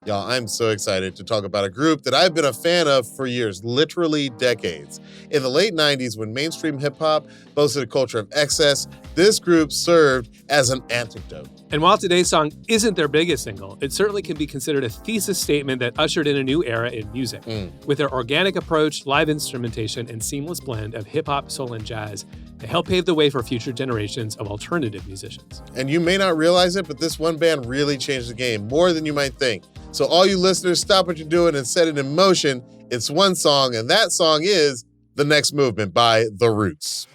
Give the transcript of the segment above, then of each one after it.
Y'all, I'm so excited to talk about a group that I've been a fan of for years, literally decades. In the late 90s, when mainstream hip-hop boasted a culture of excess, this group served as an antidote. And while today's song isn't their biggest single, it certainly can be considered a thesis statement that ushered in a new era in music. With their organic approach, live instrumentation, and seamless blend of hip-hop, soul, and jazz, they help pave the way for future generations of alternative musicians. And you may not realize it, but this one band really changed the game, more than you might think. So all you listeners, stop what you're doing and set it in motion. It's one song, and that song is The Next Movement by The Roots.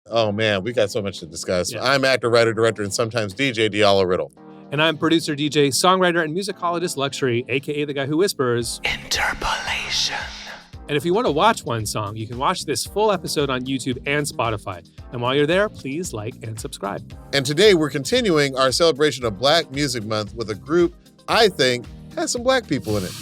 Oh man, we got so much to discuss. Yeah. I'm actor, writer, director, and sometimes DJ Diallo Riddle. And I'm producer, DJ, songwriter, and musicologist LUXXURY, aka the guy who whispers interpolation. And if you want to watch one song, you can watch this full episode on YouTube and Spotify. And while you're there, please like and subscribe. And today we're continuing our celebration of Black Music Month with a group I think has some Black people in it.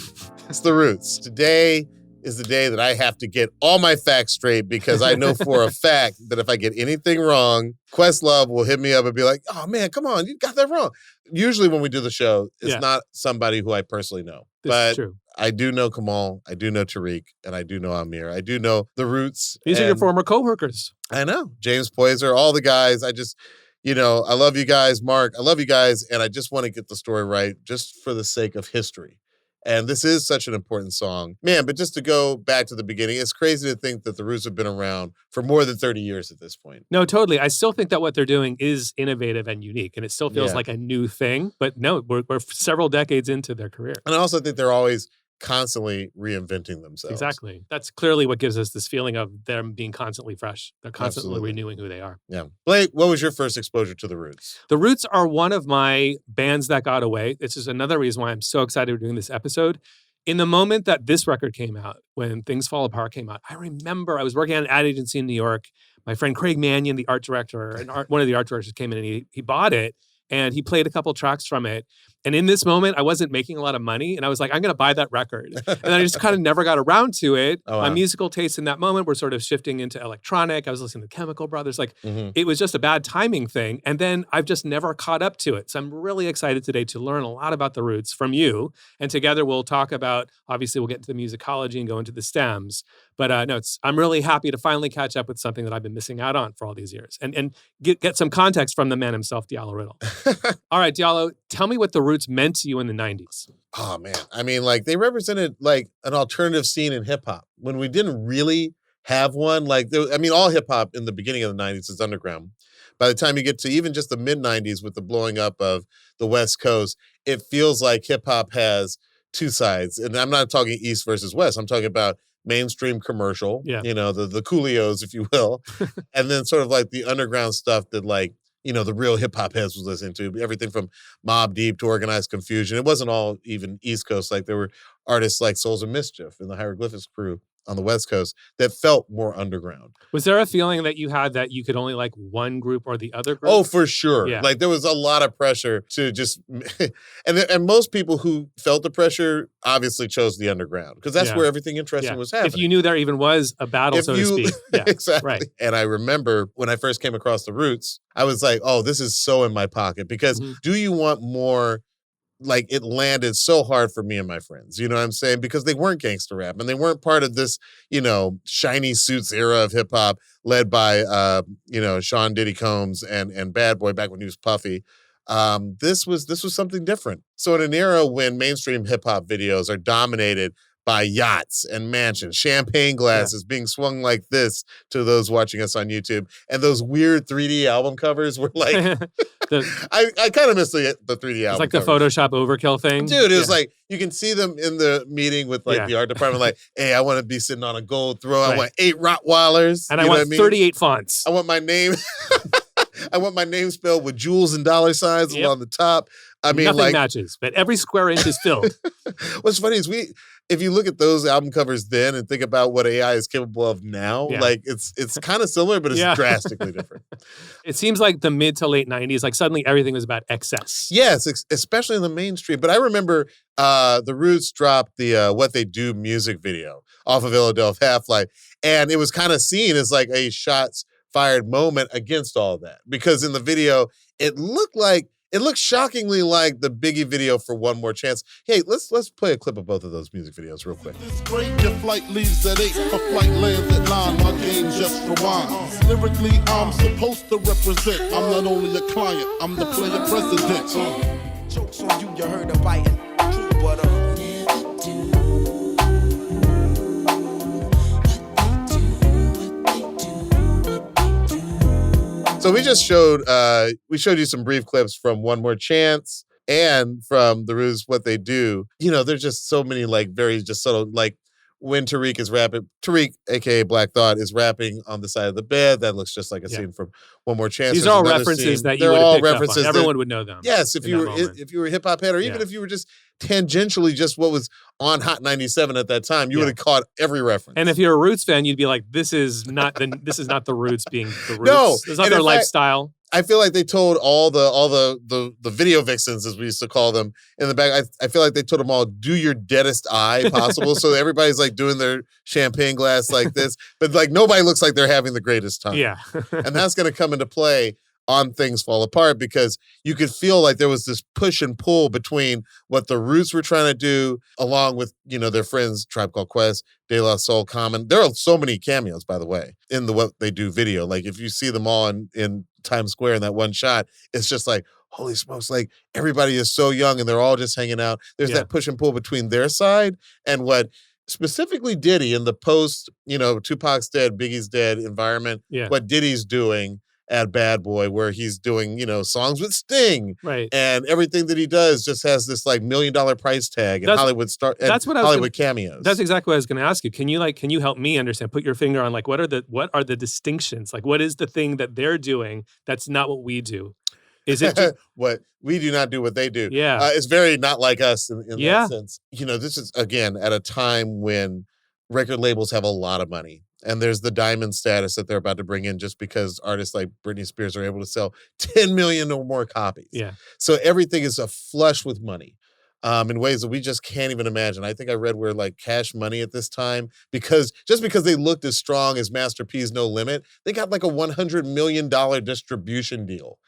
It's The Roots. Today is the day that I have to get all my facts straight because I know for a fact that if I get anything wrong, Questlove will hit me up and be like, oh man, come on, you got that wrong. Usually when we do the show, it's not somebody who I personally know. This is true. I do know Kamal, I do know Tariq, and I do know Amir. I do know The Roots. These are your former coworkers. I know. James Poyser, all the guys. I just, I love you guys. Mark, I love you guys. And I just want to get the story right just for the sake of history. And this is such an important song. Man, but just to go back to the beginning, it's crazy to think that The Roots have been around for more than 30 years at this point. No, totally. I still think that what they're doing is innovative and unique, and it still feels like a new thing. But no, we're several decades into their career. And I also think they're always constantly reinventing themselves. Exactly. That's clearly what gives us this feeling of them being constantly fresh. They're constantly renewing who they are. Yeah. Blake, what was your first exposure to The Roots? The Roots are one of my bands that got away. This is another reason why I'm so excited we're doing this episode. In the moment that this record came out, when Things Fall Apart came out, I remember I was working at an ad agency in New York. My friend Craig Mannion, the art director, and one of the art directors came in and he bought it. And he played a couple tracks from it. And in this moment, I wasn't making a lot of money. And I was like, I'm going to buy that record. And then I just kind of never got around to it. Oh, wow. My musical tastes in that moment were sort of shifting into electronic. I was listening to Chemical Brothers. It was just a bad timing thing. And then I've just never caught up to it. So I'm really excited today to learn a lot about The Roots from you. And together we'll talk about, obviously we'll get into the musicology and go into the stems. But I'm really happy to finally catch up with something that I've been missing out on for all these years. And get some context from the man himself, Diallo Riddle. All right, Diallo, tell me what The Roots meant to you in the 90s. Oh, man. I mean, they represented, an alternative scene in hip-hop. When we didn't really have one, all hip-hop in the beginning of the 90s is underground. By the time you get to even just the mid-90s with the blowing up of the West Coast, it feels like hip-hop has two sides. And I'm not talking East versus West. I'm talking about mainstream commercial, the Coolios, if you will. And then sort of the underground stuff that the real hip hop heads was listening to. Everything from Mobb Deep to Organized Confusion. It wasn't all even East Coast. There were artists like Souls of Mischief and the Hieroglyphics crew on the West Coast that felt more underground. Was there a feeling that you had that you could only like one group or the other group? Oh, for sure. Yeah. There was a lot of pressure to just, and most people who felt the pressure obviously chose the underground because that's where everything interesting was happening. If you knew there even was a battle, to speak. Yeah, exactly. Right. And I remember when I first came across The Roots, I was like, oh, this is so in my pocket because do you want more? It landed so hard for me and my friends, you know what I'm saying? Because they weren't gangster rap and they weren't part of this, shiny suits era of hip hop led by, Sean Diddy Combs and Bad Boy back when he was Puffy. This was something different. So in an era when mainstream hip hop videos are dominated by yachts and mansions, champagne glasses being swung like this to those watching us on YouTube. And those weird 3D album covers were I kind of miss the 3D album covers. The Photoshop overkill thing. Dude, it was you can see them in the meeting with the art department, hey, I want to be sitting on a gold throne. I want 8 Rottweilers. And I want 38 fonts. I want my name... I want my name spelled with jewels and dollar signs along the top. I mean, nothing matches, but every square inch is filled. What's funny is if you look at those album covers then and think about what AI is capable of now, Yeah. like it's kind of similar, but it's Yeah. drastically different. It seems like the mid to late 90s, like suddenly everything was about excess. Yes, especially in the mainstream. But I remember the Roots dropped the What They Do music video off of Philadelphia Half-Life, and it was kind of seen as like a shots fired moment against all that, because in the video it looked shockingly like the Biggie video for One More Chance. Hey, let's play a clip of both of those music videos real quick. This great, your flight leaves at 8, for flight lands at 9, my game just rewinds. Lyrically, I'm supposed to represent. I'm not only a client, I'm the player president. Jokes on you, you heard of biting. True, but So we just showed you some brief clips from One More Chance and from the Ruse What They Do. You know, there's just so many like very just subtle, like when Tariq is rapping, Tariq, aka Black Thought, is rapping on the side of the bed. That looks just like a scene from One More Chance. These There's are all another references scene. that you They're would all have picked references up on. that- Everyone would know them. Yes, if in you that were moment. if you were a hip hop head, or even Yeah. if you were just tangentially just what was on Hot 97 at that time, you would have caught every reference. And if you're a Roots fan, you'd be like, this is not the Roots being the Roots. No, It's not and their in fact, lifestyle. I feel like they told all the video vixens, as we used to call them, in the back. I feel like they told them all, do your deadest eye possible. So everybody's like doing their champagne glass like this, but like nobody looks like they're having the greatest time. Yeah. And that's going to come into play on Things Fall Apart, because you could feel like there was this push and pull between what the Roots were trying to do, along with, you know, their friends Tribe Called Quest, De La Soul, Common. There are so many cameos, by the way, in the What They Do video. Like if you see them all in Times Square in that one shot, it's just like, holy smokes, like everybody is so young and they're all just hanging out. There's that push and pull between their side and what specifically Diddy in the post, you know, Tupac's dead, Biggie's dead environment, what Diddy's doing at Bad Boy, where he's doing, you know, songs with Sting. Right. And everything that he does just has this like $1 million price tag and Hollywood cameos. That's exactly what I was going to ask you. Can you help me understand, put your finger on like, what are the distinctions? Like, what is the thing that they're doing that's not what we do? Is it just, what we do not do what they do? Yeah. It's very not like us in that sense. You know, this is again at a time when record labels have a lot of money. And there's the diamond status that they're about to bring in just because artists like Britney Spears are able to sell 10 million or more copies. Yeah. So everything is flush with money in ways that we just can't even imagine. I think I read where like Cash Money at this time, because they looked as strong as Master P's No Limit, they got like a $100 million distribution deal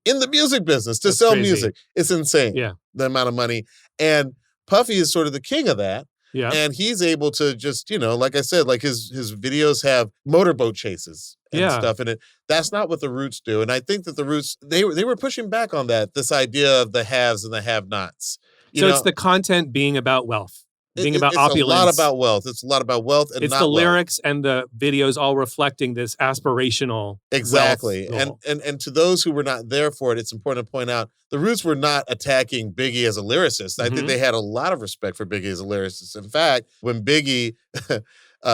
in the music business to sell music. It's insane. Yeah. The amount of money. And Puffy is sort of the king of that. Yeah. And he's able to just, you know, like I said, like his videos have motorboat chases and stuff in it. That's not what the Roots do. And I think that the Roots, they were pushing back on that, this idea of the haves and the have-nots. So it's the content being about wealth, being about opulence. It's a lot about wealth. It's a lot about wealth and it's not the wealth. lyrics and the videos all reflecting this aspirational Exactly. wealth goal. And to those who were not there for it, it's important to point out the Roots were not attacking Biggie as a lyricist. I think they had a lot of respect for Biggie as a lyricist. In fact, when Biggie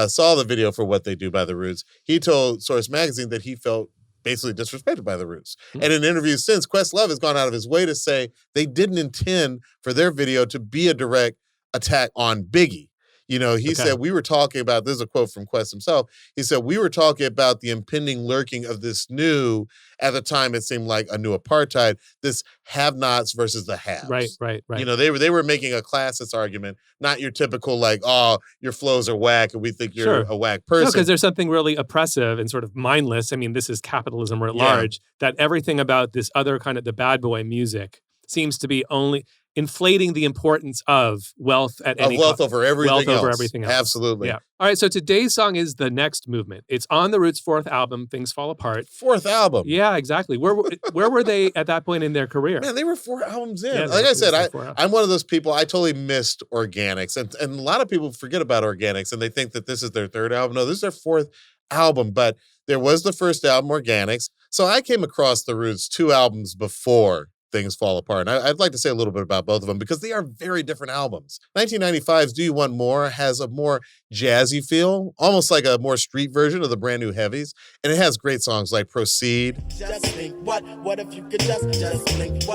saw the video for What They Do by the Roots, he told Source Magazine that he felt basically disrespected by the Roots. And in interviews since, Questlove has gone out of his way to say they didn't intend for their video to be a direct attack on Biggie. You know, he said, we were talking about, this is a quote from Quest himself. He said, we were talking about the impending lurking of this new, at the time it seemed like a new apartheid, this have-nots versus the haves. Right. You know, they were making a classist argument, not your typical like, oh, your flows are whack and we think you're a whack person. No, because there's something really oppressive and sort of mindless. I mean, this is capitalism writ large, that everything about this other kind of the bad boy music seems to be only inflating the importance of wealth at any wealth over everything wealth else. over everything else. Absolutely. Yeah. All right. So today's song is The Next Movement. It's on the Roots' fourth album, Things Fall Apart. Fourth album. Yeah, exactly. Where were they at that point in their career? Man, they were 4 albums in. Yeah, like I said, I'm I'm one of those people, I totally missed Organics. And a lot of people forget about Organics and they think that this is their third album. No, this is their fourth album. But there was the first album, Organics. So I came across the Roots 2 albums before Things Fall Apart. And I'd like to say a little bit about both of them because they are very different albums. 1995's Do You Want More has a more jazzy feel, almost like a more street version of the Brand New Heavies. And it has great songs like Proceed. Just think what if you could just blink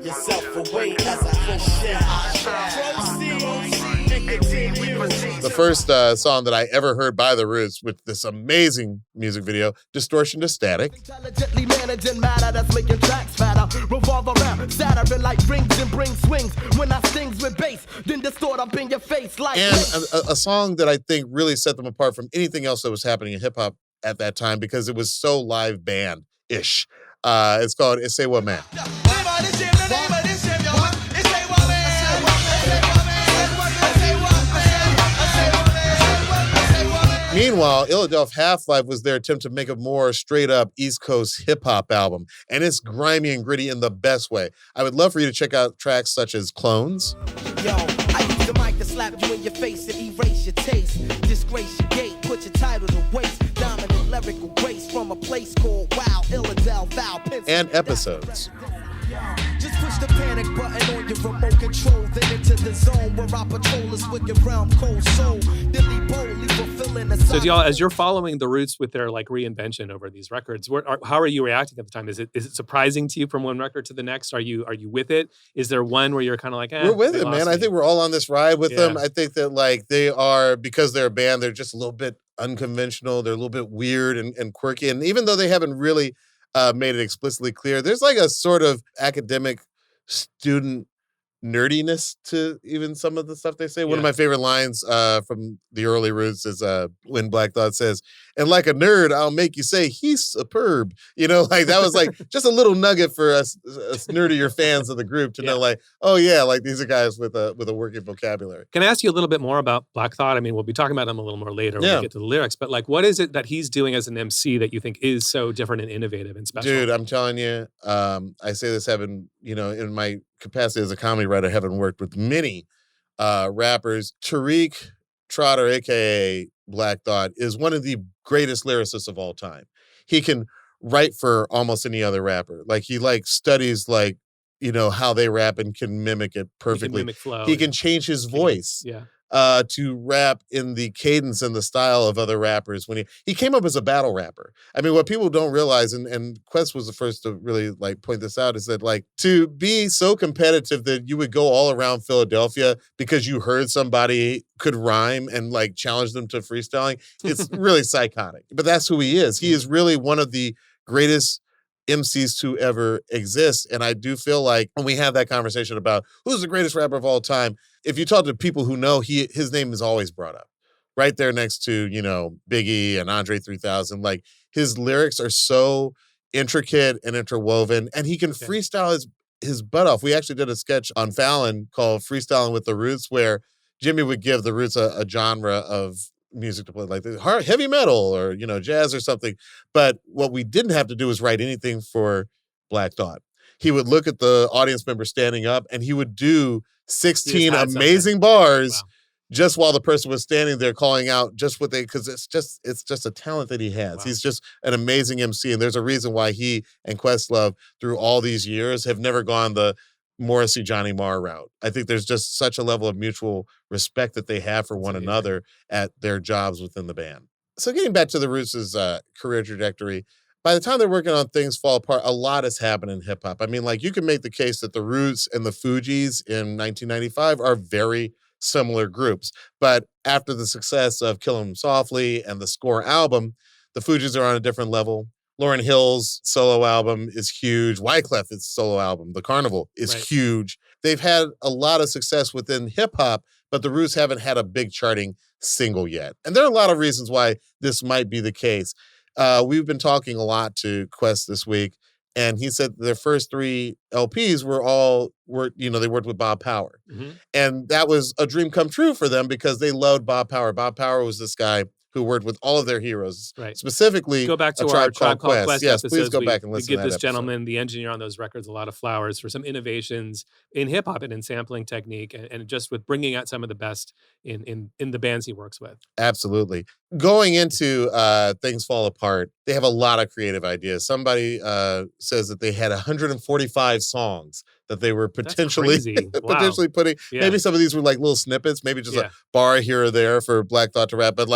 yourself away as I push down. Proceed. The first song that I ever heard by The Roots with this amazing music video, Distortion to Static. Intelligently managing matter that's making tracks fatter. Revolve around, shattering like rings and bring swings. When I stings with bass, then distort up in your face like. And a song that I think really set them apart from anything else that was happening in hip hop at that time because it was so live band-ish. It's called It's Say What Man. Meanwhile, Illadelph Half-Life was their attempt to make a more straight-up East Coast hip-hop album, and it's grimy and gritty in the best way. I would love for you to check out tracks such as Clones. Yo, I use the mic to slap you in your face and erase your taste. Disgrace your gate, put your title to waste. Dominant lyrical grace from a place called Wow, Illadelph, Val, and Episodes. Just push the panic button on your remote control, then into the zone where I patrol is with your realm cold soul. Dilly boldly fulfilling the. So, y'all, as you're following The Roots with their like reinvention over these records, how are you reacting at the time? Is it surprising to you from one record to the next? Are you with it? Is there one where you're kind of like, we're with it, man? I think we're all on this ride with them. I think that like they are, because they're a band, they're just a little bit unconventional. They're a little bit weird and quirky, and even though they haven't really made it explicitly clear, there's like a sort of academic student nerdiness to even some of the stuff they say. One of my favorite lines from the early Roots is when Black Thought says, "And like a nerd, I'll make you say he's superb." You know, like that was like just a little nugget for us nerdier fans of the group to know, like, oh yeah, like these are guys with a working vocabulary. Can I ask you a little bit more about Black Thought? I mean, we'll be talking about him a little more later when we get to the lyrics, but like, what is it that he's doing as an MC that you think is so different and innovative and special? Dude, I'm telling you, I say this having, in my capacity as a comedy writer, having worked with many rappers. Tariq Trotter, aka Black Thought, is one of the greatest lyricists of all time. He can write for almost any other rapper. Like he studies how they rap and can mimic it perfectly. He can mimic flow. He can change his voice. To rap in the cadence and the style of other rappers. When he came up as a battle rapper. I mean, what people don't realize, and Quest was the first to really point this out, is that to be so competitive that you would go all around Philadelphia because you heard somebody could rhyme and challenge them to freestyling, it's really psychotic. But that's who he is. He is really one of the greatest MCs to ever exist. And I do feel like when we have that conversation about who's the greatest rapper of all time, if you talk to people who know, his name is always brought up. Right there next to, Biggie and Andre 3000. His lyrics are so intricate and interwoven, and he can freestyle his butt off. We actually did a sketch on Fallon called Freestyling with the Roots, where Jimmy would give the Roots a genre of music to play, like heavy metal or, jazz or something. But what we didn't have to do was write anything for Black Thought. He would look at the audience member standing up and he would do 16 amazing bars just while the person was standing there calling out just what because it's just a talent that he has. He's just an amazing MC. And there's a reason why he and Questlove through all these years have never gone the Morrissey, Johnny Marr route. I think there's just such a level of mutual respect that they have for one another at their jobs within the band. So getting back to the Roots' career trajectory, by the time they're working on Things Fall Apart, a lot has happened in hip hop. I mean, you can make the case that the Roots and the Fugees in 1995 are very similar groups. But after the success of Kill 'Em Softly and the Score album, the Fugees are on a different level. Lauryn Hill's solo album is huge. Wyclef's solo album, The Carnival, is huge. They've had a lot of success within hip hop, but the Roots haven't had a big charting single yet. And there are a lot of reasons why this might be the case. We've been talking a lot to Quest this week, and he said their first 3 LPs they worked with Bob Power. Mm-hmm. And that was a dream come true for them because they loved Bob Power. Bob Power was this guy who worked with all of their heroes, specifically go back to our Tribe Called Quest yes, episodes. Please go back and listen to that. We give this episode. gentleman, the engineer on those records, a lot of flowers for some innovations in hip hop and in sampling technique, and just with bringing out some of the best in the bands he works with. Absolutely. Going into Things Fall Apart, they have a lot of creative ideas. Somebody says that they had 145 songs that they were potentially putting. Yeah. Maybe some of these were little snippets, maybe just a bar here or there for Black Thought to rap, but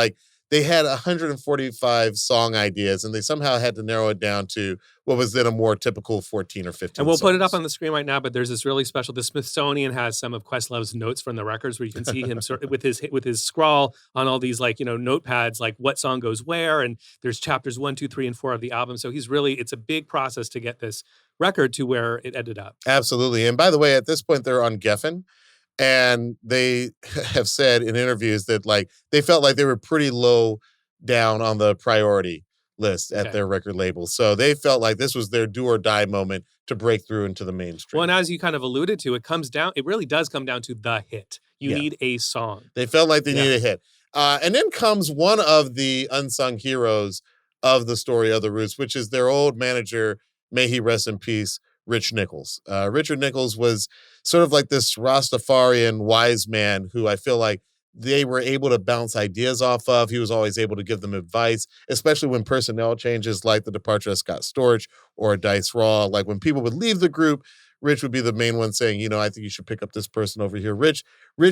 they had 145 song ideas, and they somehow had to narrow it down to what was then a more typical 14 or 15 And we'll put it up songs. on the screen right now, but there's this really special, the Smithsonian has some of Questlove's notes from the records where you can see him sort of with his scrawl on all these like, notepads, like what song goes where. And there's chapters 1, 2, 3, and 4 of the album. So it's a big process to get this record to where it ended up. Absolutely. And by the way, at this point, they're on Geffen. And they have said in interviews that like they felt like they were pretty low down on the priority list at their record label. So they felt like this was their do or die moment to break through into the mainstream. Well, and as you kind of alluded to, it really does come down to the hit. You need a song. They felt like they needed a hit. And then comes one of the unsung heroes of the story of the Roots, which is their old manager, may he rest in peace, Rich Nichols. Richard Nichols was sort of like this Rastafarian wise man who I feel like they were able to bounce ideas off of. He was always able to give them advice, especially when personnel changes like the departure of Scott Storch or Dice Raw. Like when people would leave the group, Rich would be the main one saying, I think you should pick up this person over here. Rich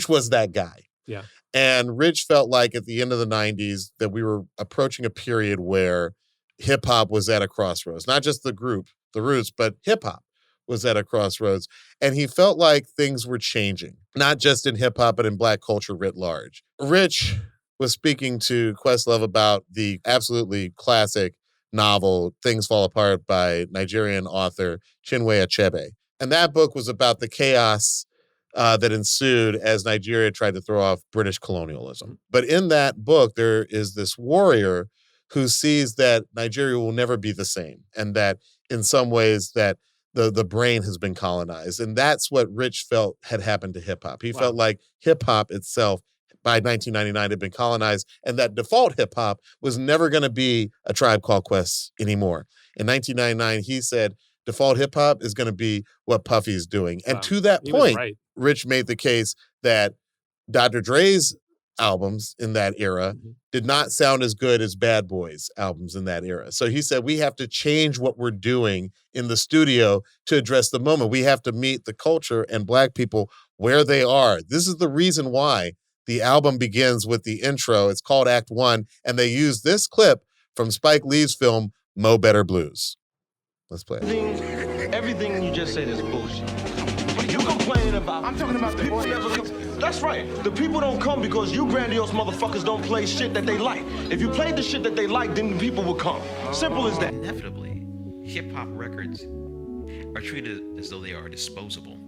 was that guy. Yeah. And Rich felt like at the end of the 90s that we were approaching a period where hip hop was at a crossroads, not just the group, the Roots, but hip hop was at a crossroads. And he felt like things were changing, not just in hip hop, but in Black culture writ large. Rich was speaking to Questlove about the absolutely classic novel, Things Fall Apart by Nigerian author Chinwe Achebe. And that book was about the chaos that ensued as Nigeria tried to throw off British colonialism. But in that book, there is this warrior who sees that Nigeria will never be the same, and that in some ways that the brain has been colonized. And that's what Rich felt had happened to hip hop. He felt like hip hop itself by 1999 had been colonized, and that default hip hop was never going to be a Tribe Called Quest anymore. In 1999, he said default hip hop is going to be what Puffy's doing. And to that point, Rich made the case that Dr. Dre's albums in that era did not sound as good as Bad Boys albums in that era. So he said, we have to change what we're doing in the studio to address the moment. We have to meet the culture and Black people where they are. This is the reason why the album begins with the intro. It's called Act One, and they use this clip from Spike Lee's film, Mo Better Blues. Let's play it. Everything you just said is bullshit. You complain about... I'm talking about the people never come. That's right. The people don't come because you grandiose motherfuckers don't play shit that they like. If you played the shit that they like, then the people would come. Simple as that. Inevitably, hip-hop records are treated as though they are disposable.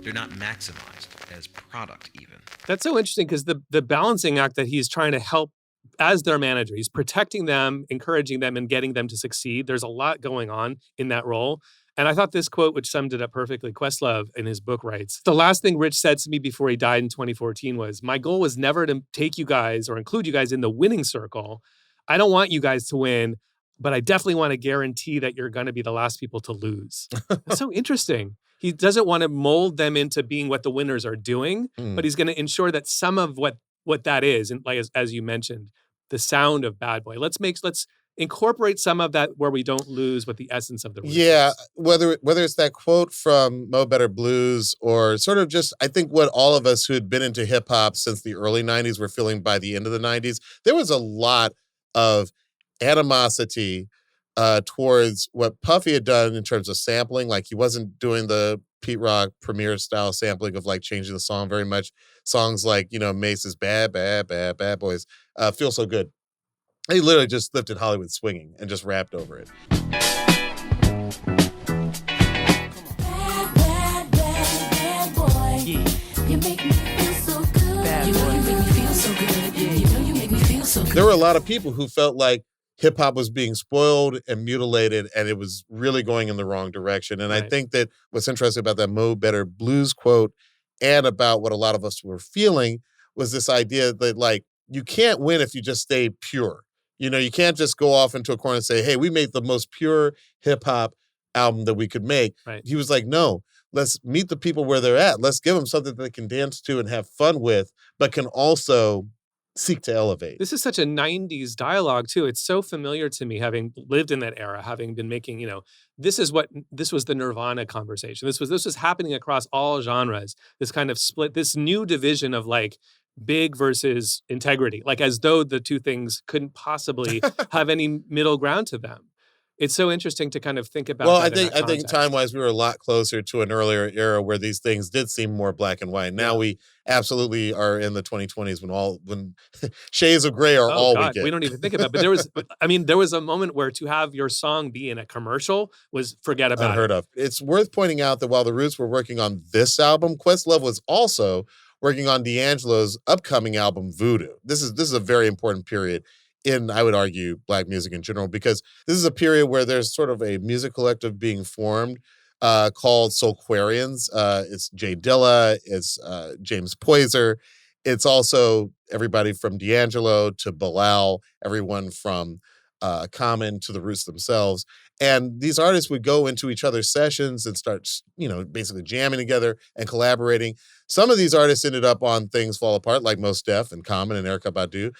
They're not maximized as product even. That's so interesting because the balancing act that he's trying to help as their manager, he's protecting them, encouraging them, and getting them to succeed. There's a lot going on in that role. And I thought this quote, which summed it up perfectly, Questlove in his book writes, the last thing Rich said to me before he died in 2014 was, my goal was never to take you guys or include you guys in the winning circle. I don't want you guys to win, but I definitely want to guarantee that you're going to be the last people to lose. That's so interesting. He doesn't want to mold them into being what the winners are doing, but he's going to ensure that some of what that is, and like as you mentioned, the sound of Bad Boy. Let's incorporate some of that where we don't lose what the essence of the Roots is. Whether it's that quote from Mo Better Blues or sort of just, I think what all of us who had been into hip hop since the early 90s were feeling by the end of the 90s, there was a lot of animosity towards what Puffy had done in terms of sampling. Like he wasn't doing the Pete Rock Premier style sampling of like changing the song very much. Songs like, Mace's Bad, Bad, Bad, Bad Boys, Feel So Good. He literally just lifted Hollywood Swinging and just rapped over it. Bad, bad boy. Yeah. You make me feel so good. Bad boy. You make me feel so good. Yeah. You make me feel so good. There were a lot of people who felt like hip hop was being spoiled and mutilated, and it was really going in the wrong direction. And I think that what's interesting about that Mo Better Blues quote and about what a lot of us were feeling was this idea that like, you can't win if you just stay pure. You can't just go off into a corner and say, hey, we made the most pure hip hop album that we could make. Right. He was like, no, let's meet the people where they're at. Let's give them something that they can dance to and have fun with, but can also seek to elevate. This is such a 90s dialogue too. It's so familiar to me, having lived in that era, having been making, this was the Nirvana conversation. This was happening across all genres, this kind of split, this new division of like big versus integrity, like as though the two things couldn't possibly have any middle ground to them. It's so interesting to kind of think about. Well, that I think time wise, we were a lot closer to an earlier era where these things did seem more black and white. Now we absolutely are in the 2020s when shades of gray are all we get. We don't even think about it. But there was, there was a moment where to have your song be in a commercial was forget about unheard of. It's worth pointing out that while the Roots were working on this album, Questlove was also working on D'Angelo's upcoming album, Voodoo. This is a very important period in, I would argue, black music in general, because this is a period where there's sort of a music collective being formed called Soulquarians. It's Jay Dilla, it's James Poyser. It's also everybody from D'Angelo to Bilal, everyone from Common to the Roots themselves. And these artists would go into each other's sessions and start, basically jamming together and collaborating. Some of these artists ended up on Things Fall Apart, like Mos Def and Common and Erykah Badu.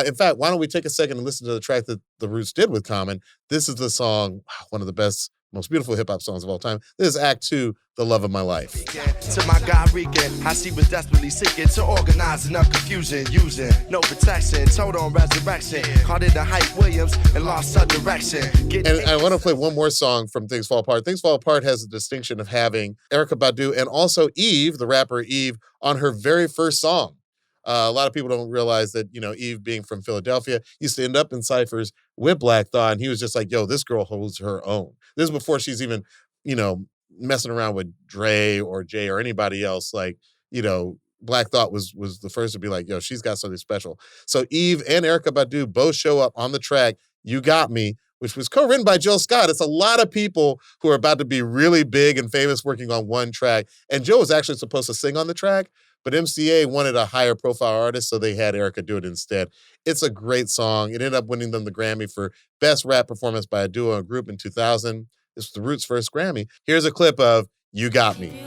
In fact, why don't we take a second and listen to the track that the Roots did with Common? This is the song, one of the best, most beautiful hip-hop songs of all time. This is Act 2, The Love of My Life. To my guy Regan, how she was desperately seeking to organize enough confusion, using no protection, told on resurrection, caught it to Hype Williams and lost her direction. And I want to play one more song from Things Fall Apart. Things Fall Apart has the distinction of having Erykah Badu and also Eve, the rapper Eve, on her very first song. A lot of people don't realize that, Eve being from Philadelphia used to end up in cyphers with Black Thought, and he was just like, yo, this girl holds her own. This is before she's even, messing around with Dre or Jay or anybody else. Like, Black Thought was the first to be like, yo, she's got something special. So Eve and Erykah Badu both show up on the track, You Got Me, which was co-written by Jill Scott. It's a lot of people who are about to be really big and famous working on one track. And Jill was actually supposed to sing on the track, but MCA wanted a higher profile artist, so they had Erykah do it instead. It's a great song. It ended up winning them the Grammy for Best Rap Performance by a Duo or Group in 2000. It's the Roots' first Grammy. Here's a clip of You Got Me.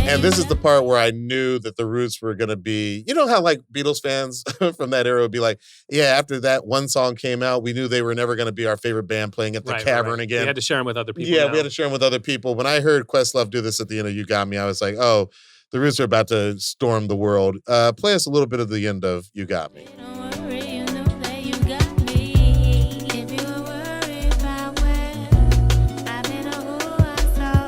And this is the part where I knew that the Roots were going to be, how like Beatles fans from that era would be like, yeah, after that one song came out, we knew they were never going to be our favorite band playing at the Cavern again. We had to share them with other people. Yeah, we had to share them with other people. When I heard Questlove do this at the end of You Got Me, I was like, oh, the Roots are about to storm the world. Play us a little bit of the end of You Got Me.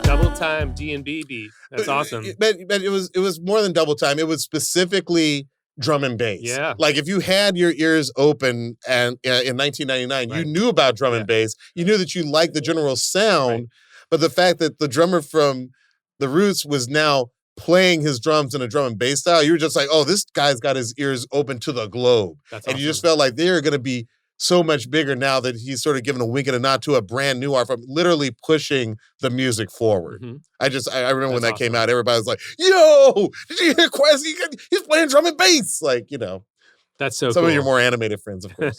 Double time D&B beat. That's awesome. But it was more than double time. It was specifically drum and bass. Yeah. Like if you had your ears open and in 1999, you knew about drum and bass. You knew that you liked the general sound, but the fact that the drummer from the Roots was now playing his drums in a drum and bass style, you were just like, oh, this guy's got his ears open to the globe. That's and awesome. You just felt like they're going to be so much bigger now that he's sort of giving a wink and a nod to a brand new art, from literally pushing the music forward. Mm-hmm. I remember when that came out, everybody was like, yo, did you hear Quest? He's playing drum and bass. Like, That's so some cool. of your more animated friends, of course.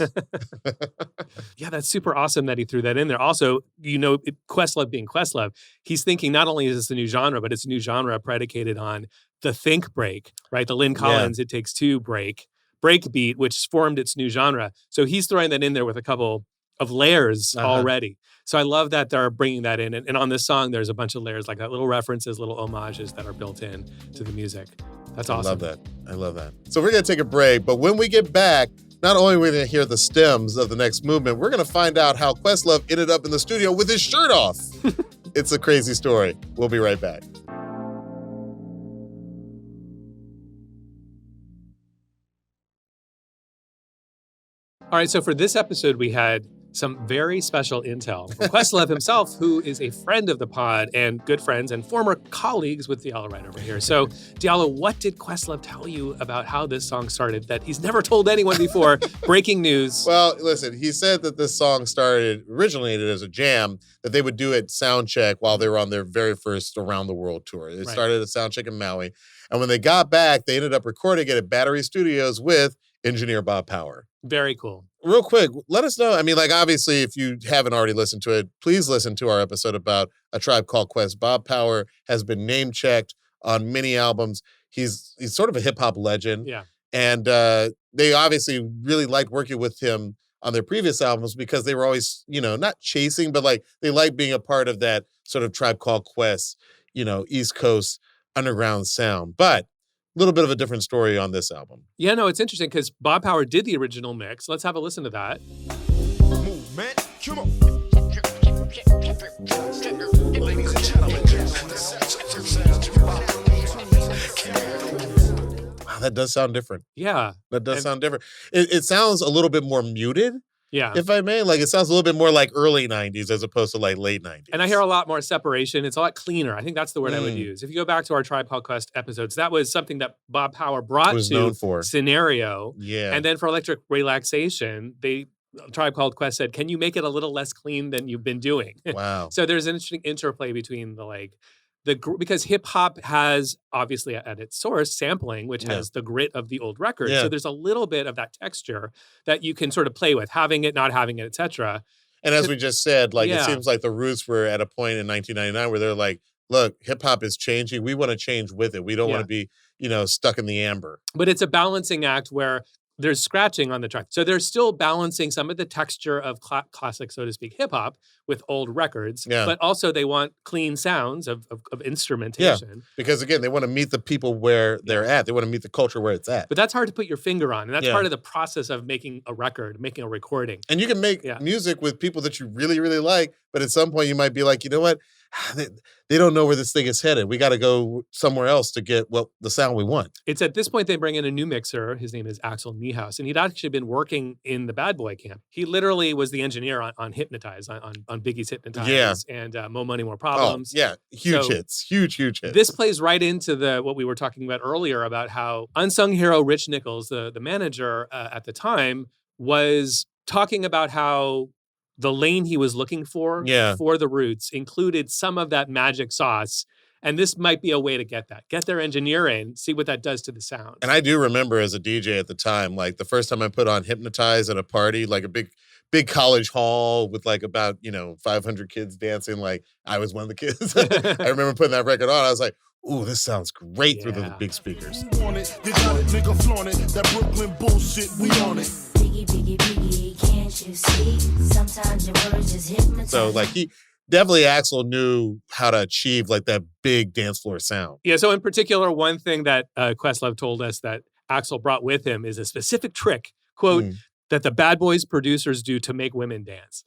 Yeah, that's super awesome that he threw that in there. Also, Questlove being Questlove, he's thinking not only is this a new genre, but it's a new genre predicated on the think break, right? The Lynn Collins, It Takes Two break beat, which formed its new genre. So he's throwing that in there with a couple of layers already. So I love that they're bringing that in. And on this song, there's a bunch of layers like that, little references, little homages that are built in to the music. That's awesome. I love that. So we're going to take a break, but when we get back, not only are we going to hear the stems of the next movement, we're going to find out how Questlove ended up in the studio with his shirt off. It's a crazy story. We'll be right back. All right, so for this episode, we had some very special intel from Questlove himself, who is a friend of the pod and good friends and former colleagues with Diallo right over here. So, Diallo, what did Questlove tell you about how this song started that he's never told anyone before? Breaking news. Well, listen, he said that this song originated as a jam that they would do at Soundcheck while they were on their very first Around the World tour. It started at Soundcheck in Maui. And when they got back, they ended up recording it at Battery Studios with engineer Bob Power. Very cool. Real quick, let us know. I mean, like, obviously, if you haven't already listened to it, please listen to our episode about A Tribe Called Quest. Bob Power has been name-checked on many albums. He's sort of a hip-hop legend. Yeah. And they obviously really liked working with him on their previous albums because they were always, not chasing, but like they like being a part of that sort of Tribe Called Quest, East Coast underground sound. But a little bit of a different story on this album. Yeah, no, it's interesting because Bob Power did the original mix. Let's have a listen to that. Move, man. Come on. Ladies and gentlemen, Wow, that does sound different. Yeah. That does sound different. It sounds a little bit more muted, Yeah. if I may. Like, it sounds a little bit more like early 90s as opposed to like late 90s. And I hear a lot more separation. It's a lot cleaner. I think that's the word I would use. If you go back to our Tribe Called Quest episodes, that was something that Bob Power brought Was to known for. Scenario. Yeah. And then for Electric Relaxation, Tribe Called Quest said, can you make it a little less clean than you've been doing? Wow. So there's an interesting interplay between because hip hop has obviously at its source sampling, which has the grit of the old record. Yeah. So there's a little bit of that texture that you can sort of play with, having it, not having it, etc. And as we just said, like, Yeah. it seems like the Roots were at a point in 1999 where they're like, look, hip hop is changing. We want to change with it. We don't want to be, stuck in the amber. But it's a balancing act where there's scratching on the track. So they're still balancing some of the texture of classic, so to speak, hip hop with old records. Yeah. But also they want clean sounds of instrumentation. Because again, they want to meet the people where they're at. They want to meet the culture where it's at. But that's hard to put your finger on. And that's Yeah. part of the process of making a record, making a recording. And you can make music with people that you really, really like, but at some point you might be like, you know what? They don't know where this thing is headed. We got to go somewhere else to get the sound we want. It's at this point they bring in a new mixer. His name is Axel Niehaus, and he'd actually been working in the Bad Boy camp. He literally was the engineer on Hypnotize, on Biggie's Hypnotize, and More Money, More Problems. Oh, yeah, huge hits, huge hits. This plays right into what we were talking about earlier about how unsung hero Rich Nichols, the manager at the time, was talking about how the lane he was looking for the Roots included some of that magic sauce. And this might be a way to get their engineer in, see what that does to the sound. And I do remember as a DJ at the time, like the first time I put on Hypnotize at a party, like a big college hall with like about, 500 kids dancing. Like I was one of the kids. I remember putting that record on. I was like, ooh, this sounds great through the big speakers. You got it, nigga, flaunt it. That Brooklyn bullshit, we on it. Biggie, can't you see? Sometimes your words just hypnotize. So like Axel knew how to achieve like that big dance floor sound. Yeah, so in particular, one thing that Questlove told us that Axel brought with him is a specific trick, quote, that the Bad Boys producers do to make women dance.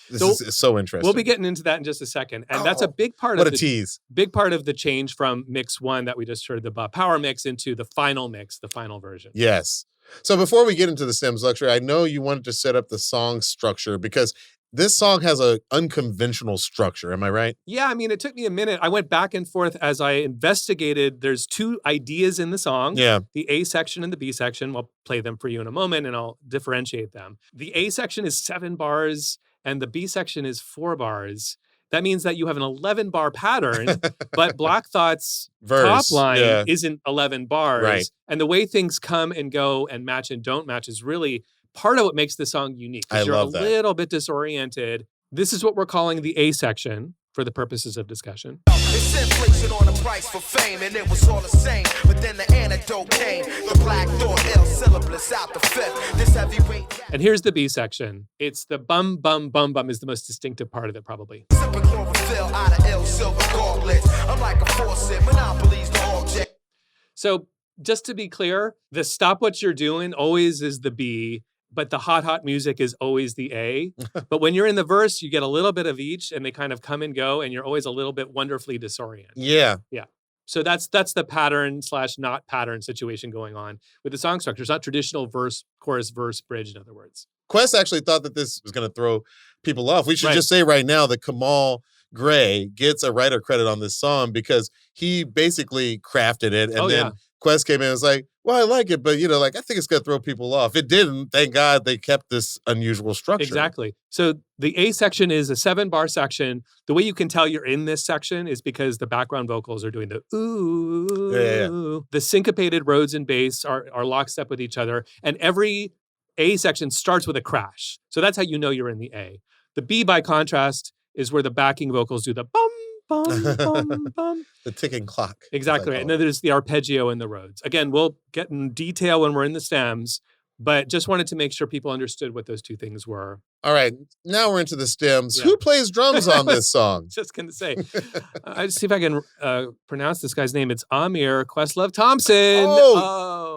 This is so interesting. We'll be getting into that in just a second. And that's a big part what of a tease. Big part of the change from mix one that we just heard, the Bob Power mix, into the final mix, the final version. Yes. So before we get into the Sims Luxury, I know you wanted to set up the song structure because this song has an unconventional structure. Am I right? Yeah, I mean, it took me a minute. I went back and forth as I investigated. There's two ideas in the song. Yeah. The A section and the B section. We'll play them for you in a moment and I'll differentiate them. The A section is 7 bars and the B section is 4 bars. That means that you have an 11-bar pattern, but Black Thought's top line isn't 11 bars. Right. And the way things come and go and match and don't match is really part of what makes the song unique. Because you're a little bit disoriented. This is what we're calling the A section for the purposes of discussion. It's inflation on the price for fame, and it was all the same. But then the antidote came. The Black Thought L syllabus out the fifth. This heavyweight. And here's the B section. It's the bum, bum, bum, bum is the most distinctive part of it, probably. Sipping chlorophyll out of ill silver gauntlets. I'm like a faucet, monopolies the object. So just to be clear, the stop what you're doing always is the B, but the hot music is always the A. But when you're in the verse, you get a little bit of each and they kind of come and go and you're always a little bit wonderfully disoriented. Yeah. Yeah. So that's the pattern / not pattern situation going on with the song structure. It's not traditional verse, chorus, verse, bridge, in other words. Quest actually thought that this was going to throw people off. We should just say right now that Kamal Gray gets a writer credit on this song because he basically crafted it. And then Quest came in and was like, well, I like it, but, I think it's going to throw people off. It didn't. Thank God they kept this unusual structure. Exactly. So the A section is a 7-bar section. The way you can tell you're in this section is because the background vocals are doing the ooh. Yeah. The syncopated Rhodes and bass are lockstep with each other. And every A section starts with a crash. So that's how you know you're in the A. The B, by contrast, is where the backing vocals do the bum, bum, bum, bum. The ticking clock. Exactly. And then there's the arpeggio and the Rhodes. Again, we'll get in detail when we're in the stems, But just wanted to make sure people understood what those two things were. All right, now we're into the stems. Yeah. Who plays drums on this song? Just going to say. I'll see if I can pronounce this guy's name. It's Amir Questlove Thompson.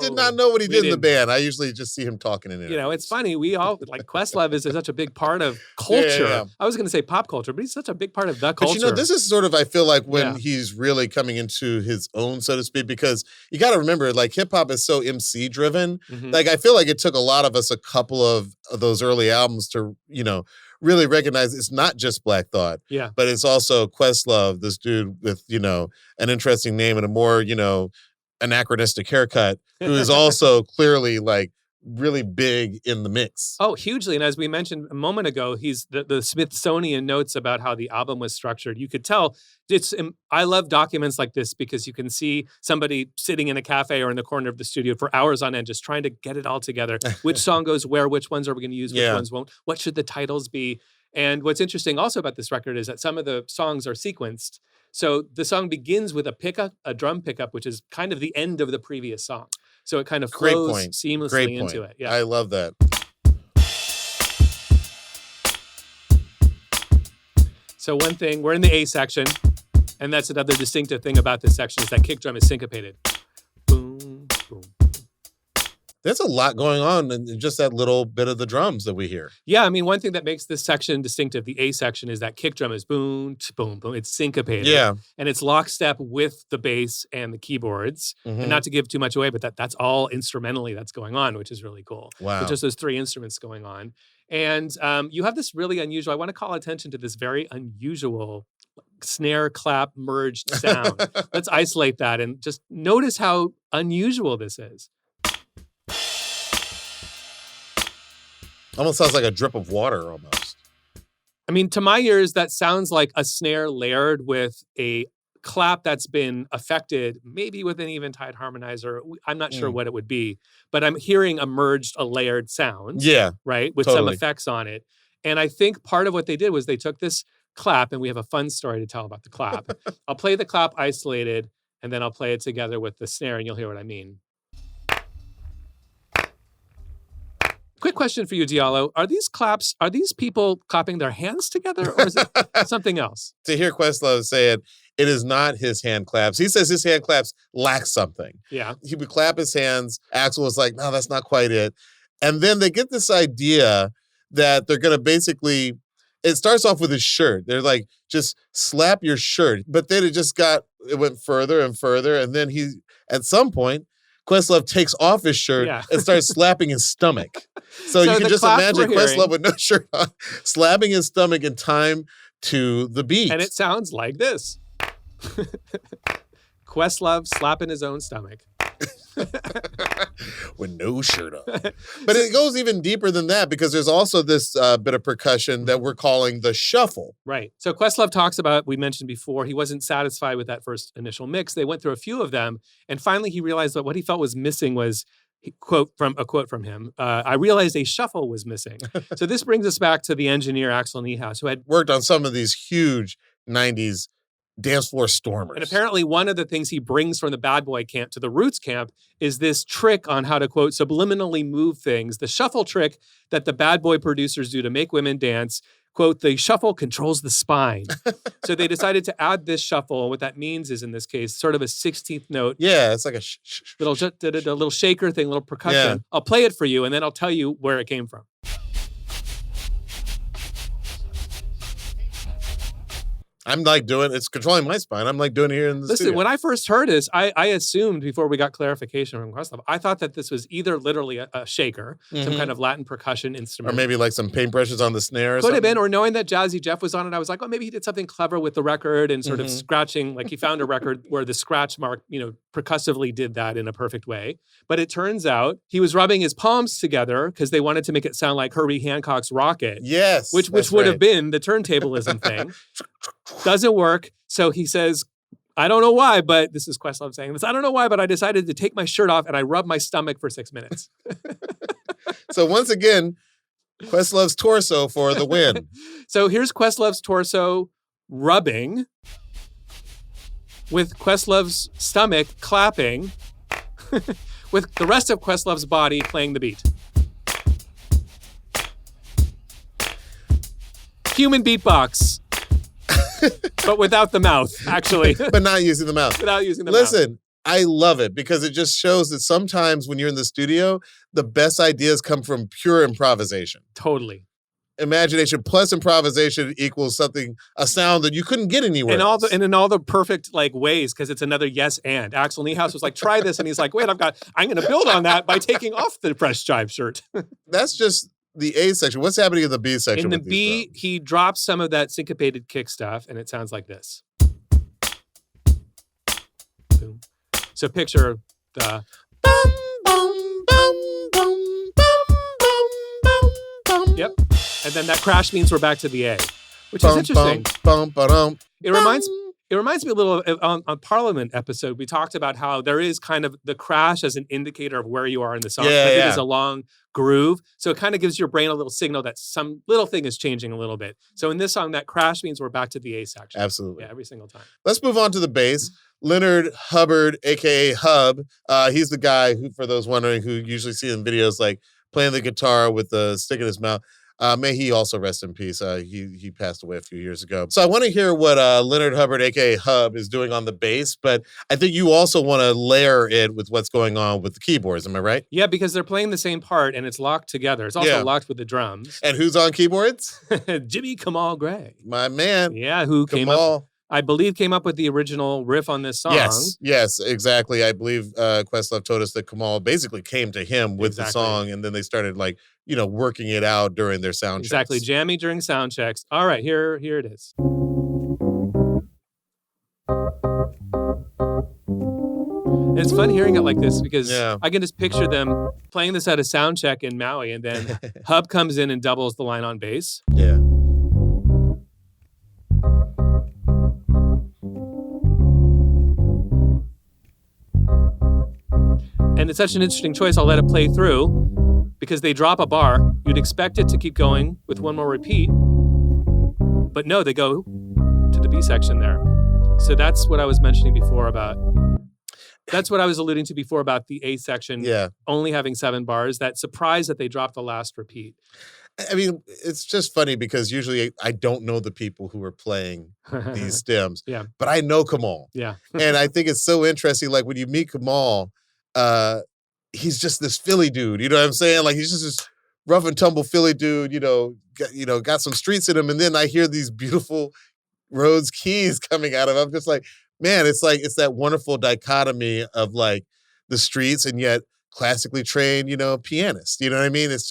Did not know what he did in the band. I usually just see him talking in it. You know, it's funny. We all, like, Questlove is such a big part of culture. Yeah. I was going to say pop culture, but he's such a big part of the culture. But you know, this is sort of, I feel like, when he's really coming into his own, so to speak, because you got to remember, like, hip hop is so MC driven. Mm-hmm. Like, I feel like it took a lot of us a couple of those early albums to, you know, really recognize it's not just Black Thought, but it's also Questlove, this dude with, you know, an interesting name and a more, you know, anachronistic haircut, who is also clearly, like, really big in the mix. Oh, hugely. And as we mentioned a moment ago, he's the Smithsonian notes about how the album was structured. You could tell I love documents like this because you can see somebody sitting in a cafe or in the corner of the studio for hours on end, just trying to get it all together. Which song goes where, which ones are we going to use, which ones won't, what should the titles be? And what's interesting also about this record is that some of the songs are sequenced. So the song begins with a drum pickup, which is kind of the end of the previous song. So it kind of flows seamlessly into it. Yeah, I love that. So one thing, we're in the A section, and that's another distinctive thing about this section is that kick drum is syncopated. Boom, boom. There's a lot going on in just that little bit of the drums that we hear. Yeah, I mean, one thing that makes this section distinctive, the A section, is that kick drum is boom, boom, boom. It's syncopated. Yeah. And it's lockstep with the bass and the keyboards. Mm-hmm. And not to give too much away, but that's all instrumentally that's going on, which is really cool. Wow. With just those three instruments going on. And you have this really unusual, I want to call attention to this very unusual snare clap merged sound. Let's isolate that and just notice how unusual this is. Almost sounds like a drip of water almost. I mean, to my ears, that sounds like a snare layered with a clap that's been affected, maybe with an eventide harmonizer. I'm not sure what it would be, but I'm hearing a layered sound. Yeah. Right? With some effects on it. And I think part of what they did was they took this clap, and we have a fun story to tell about the clap. I'll play the clap isolated, and then I'll play it together with the snare, and you'll hear what I mean. Quick question for you, Diallo. Are these people clapping their hands together, or is it something else? To hear Questlove say it is not his hand claps. He says his hand claps lack something. Yeah. He would clap his hands. Axl was like, no, that's not quite it. And then they get this idea that they're going to basically, it starts off with his shirt. They're like, just slap your shirt. But then it went further and further. And then at some point, Questlove takes off his shirt and starts slapping his stomach. So you can just imagine Questlove with no shirt on, slapping his stomach in time to the beat. And it sounds like this. Questlove slapping his own stomach. With no shirt on. But it goes even deeper than that because there's also this bit of percussion that we're calling the shuffle. Right. So Questlove talks about, we mentioned before, he wasn't satisfied with that first initial mix. They went through a few of them, and finally he realized that what he felt was missing was, a quote from him, I realized a shuffle was missing. So this brings us back to the engineer Axel Niehaus, who had worked on some of these huge 90s dance floor stormers. And apparently one of the things he brings from the bad boy camp to the roots camp is this trick on how to, quote, subliminally move things. The shuffle trick that the bad boy producers do to make women dance. Quote, the shuffle controls the spine. So they decided to add this shuffle. What that means is, in this case, sort of a 16th note. Yeah, it's like a little shaker thing, little percussion. Yeah. I'll play it for you, and then I'll tell you where it came from. I'm like it's controlling my spine. I'm like doing it here in the studio. When I first heard this, I assumed before we got clarification from Questlove, I thought that this was either literally a shaker, some kind of Latin percussion instrument. Or maybe like some paintbrushes on the snare or Could have been, or knowing that Jazzy Jeff was on it, I was like, oh, maybe he did something clever with the record and sort of scratching, like he found a record where the scratch mark, percussively did that in a perfect way. But it turns out he was rubbing his palms together because they wanted to make it sound like Herbie Hancock's Rocket. Yes. Which would have been the turntablism thing. Doesn't work. So he says, I don't know why, but this is Questlove saying this. I don't know why, but I decided to take my shirt off and I rubbed my stomach for 6 minutes. So once again, Questlove's torso for the win. So here's Questlove's torso rubbing with Questlove's stomach clapping with the rest of Questlove's body playing the beat. human beatbox, but without the mouth, actually. But not using the mouth. Without using the mouth. Listen, I love it because it just shows that sometimes when you're in the studio, the best ideas come from pure improvisation. Totally. Imagination plus improvisation equals something, a sound that you couldn't get anywhere else. And in all the perfect like ways, because it's another yes and. Axel Niehaus was like, try this. And he's like, wait, I'm going to build on that by taking off the press jive shirt. That's just the A section. What's happening in the B section? In the with B, these he drops some of that syncopated kick stuff, and it sounds like this. Boom. So picture the bum, bum, bum, bum, bum, bum, bum. Yep. And then that crash means we're back to the A, which is interesting. It reminds me a little of, on Parliament episode, we talked about how there is kind of the crash as an indicator of where you are in the song. Yeah, It is a long groove. So it kind of gives your brain a little signal that some little thing is changing a little bit. So in this song, that crash means we're back to the A section. Absolutely. Yeah, every single time. Let's move on to the bass. Leonard Hubbard, a.k.a. Hub. He's the guy who, for those wondering, who usually see in videos like playing the guitar with the stick in his mouth. May he also rest in peace. He passed away a few years ago. So I want to hear what Leonard Hubbard, a.k.a. Hub, is doing on the bass, but I think you also want to layer it with what's going on with the keyboards. Am I right? Yeah, because they're playing the same part and it's locked together. It's also locked with the drums. And who's on keyboards? Jimmy Kamal Gray. My man. Yeah, who came up with the original riff on this song. Yes, exactly. I believe Questlove told us that Kamal basically came to him with the song, and then they started working it out during their sound checks. Exactly, jamming during sound checks. All right, here it is. It's fun hearing it like this because I can just picture them playing this at a sound check in Maui, and then Hub comes in and doubles the line on bass. Yeah. And it's such an interesting choice. I'll let it play through because they drop a bar. You'd expect it to keep going with one more repeat. But no, they go to the B section there. So that's what I was mentioning before about... That's what I was alluding to before about the A section only having 7 bars. That surprise that they dropped the last repeat. I mean, it's just funny because usually I don't know the people who are playing these stems. Yeah. But I know Kamal. Yeah. And I think it's so interesting. Like when you meet Kamal, he's just this Philly dude. You know what I'm saying? Like he's just this rough and tumble Philly dude, got some streets in him. And then I hear these beautiful Rhodes keys coming out of him. I'm just like, man, it's that wonderful dichotomy of like the streets and yet classically trained, pianist. You know what I mean? It's